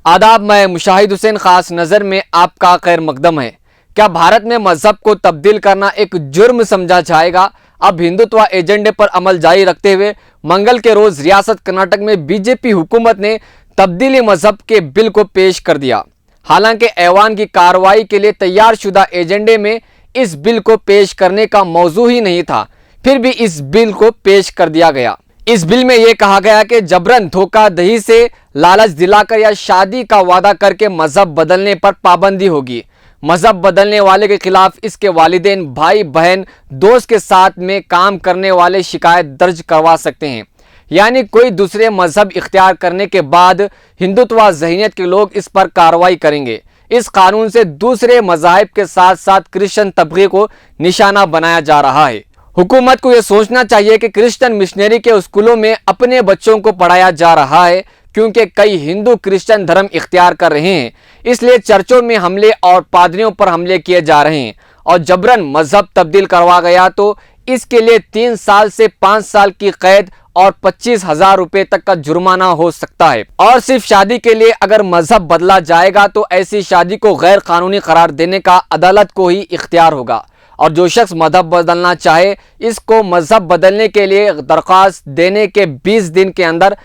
आदाब, मैं मुशाहिद हुसैन खास नज़र में आपका खैर मकदम है। क्या भारत में मजहब को तब्दील करना एक जुर्म समझा जाएगा? अब हिंदुत्व एजेंडे पर अमल जारी रखते हुए मंगल के रोज रियासत कर्नाटक में बीजेपी हुकूमत ने तब्दीली मजहब के बिल को पेश कर दिया। हालांकि ऐवान की कार्रवाई के लिए तैयार शुदा एजेंडे में इस बिल को पेश करने का मौजू ही नहीं था, फिर भी इस बिल को पेश कर दिया गया। इस बिल में यह कहा गया कि जबरन धोखाधड़ी से लालच दिलाकर या शादी का वादा करके मजहब बदलने पर पाबंदी होगी। मजहब बदलने वाले के खिलाफ इसके वालिदैन, भाई बहन, दोस्त के साथ में काम करने वाले शिकायत दर्ज करवा सकते हैं। यानी कोई दूसरे मजहब इख्तियार करने के बाद हिंदुत्व ज़हनियत के लोग इस पर कार्रवाई करेंगे। इस कानून से दूसरे मज़ाहिब के साथ साथ क्रिश्चियन तबके को निशाना बनाया जा रहा है। हुकूमत को यह सोचना चाहिए कि क्रिश्चियन मिशनरी के स्कूलों में अपने बच्चों को पढ़ाया जा रहा है, क्योंकि कई हिंदू क्रिश्चियन धर्म इख्तियार कर रहे हैं, इसलिए चर्चों में हमले और पादरियों पर हमले किए जा रहे हैं। और जबरन मजहब तब्दील करवा गया तो इसके लिए 3 साल से 5 साल की कैद और 25,000 रुपए तक का जुर्माना हो सकता है। और सिर्फ शादी के लिए अगर मजहब बदला जाएगा तो ऐसी शादी को गैर कानूनी करार देने का अदालत को ही इख्तियार होगा। और जो शख्स मजहब बदलना चाहे, इसको मजहब बदलने के लिए दरख्वास्त देने के 20 दिन के अंदर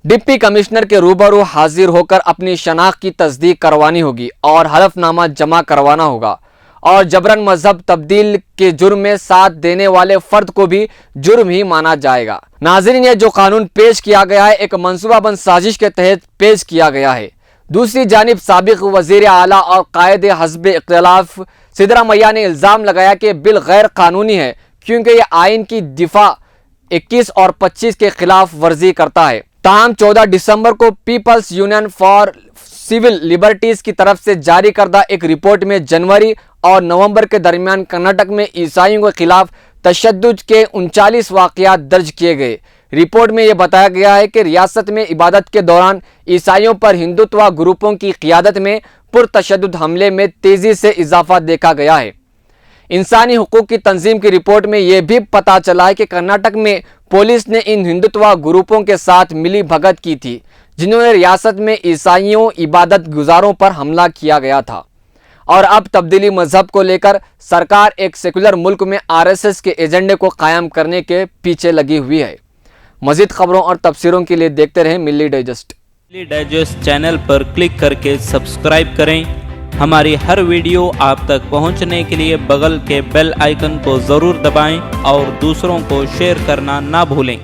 डिप्टी कमिश्नर के रूबरू हाजिर होकर अपनी शनाख्त की तस्दीक करवानी होगी और हलफनामा जमा करवाना होगा। और जबरन मजहब तब्दील के जुर्म में साथ देने वाले फर्द को भी जुर्म ही माना जाएगा। नाज़रीन, ये जो कानून पेश किया गया है एक मंसूबाबंद साजिश के तहत पेश किया गया है। दूसरी जानिब साबिक वज़ीर आला और कायदे हज़्ब इख्तिलाफ सिद्धरामैया ने इल्ज़ाम लगाया कि बिल गैर कानूनी है, क्योंकि यह आइन की दिफा 21 और 25 के खिलाफ वर्जी करता है। ताहम 14 दिसंबर को People's Union for Civil Liberties की तरफ से जारी करदा एक रिपोर्ट में जनवरी और नवंबर के दरमियान कर्नाटक में ईसाइयों के खिलाफ तशद्दुद के 39 वाक़यात दर्ज किए गए। रिपोर्ट में यह बताया गया है कि रियासत में इबादत के दौरान ईसाइयों पर हिंदुत्व ग्रुपों की क़ियादत में पुरतशद्दुद हमले में तेज़ी से इजाफा देखा गया है। इंसानी हुकूक की तंजीम की रिपोर्ट में यह भी पता चला है कि कर्नाटक में पुलिस ने इन हिंदुत्व ग्रुपों के साथ मिली भगत की थी, जिन्होंने रियासत में ईसाइयों इबादत गुजारों पर हमला किया गया था। और अब तब्दीली मजहब को लेकर सरकार एक सेकुलर मुल्क में RSS के एजेंडे को कायम करने के पीछे लगी हुई है। मज़ीद खबरों और तफसीरों के लिए देखते रहें मिल्ली डाइजेस्ट। मिल्ली डाइजेस्ट चैनल पर क्लिक करके सब्सक्राइब करें। हमारी हर वीडियो आप तक पहुंचने के लिए बगल के बेल आइकन को ज़रूर दबाएं और दूसरों को शेयर करना ना भूलें।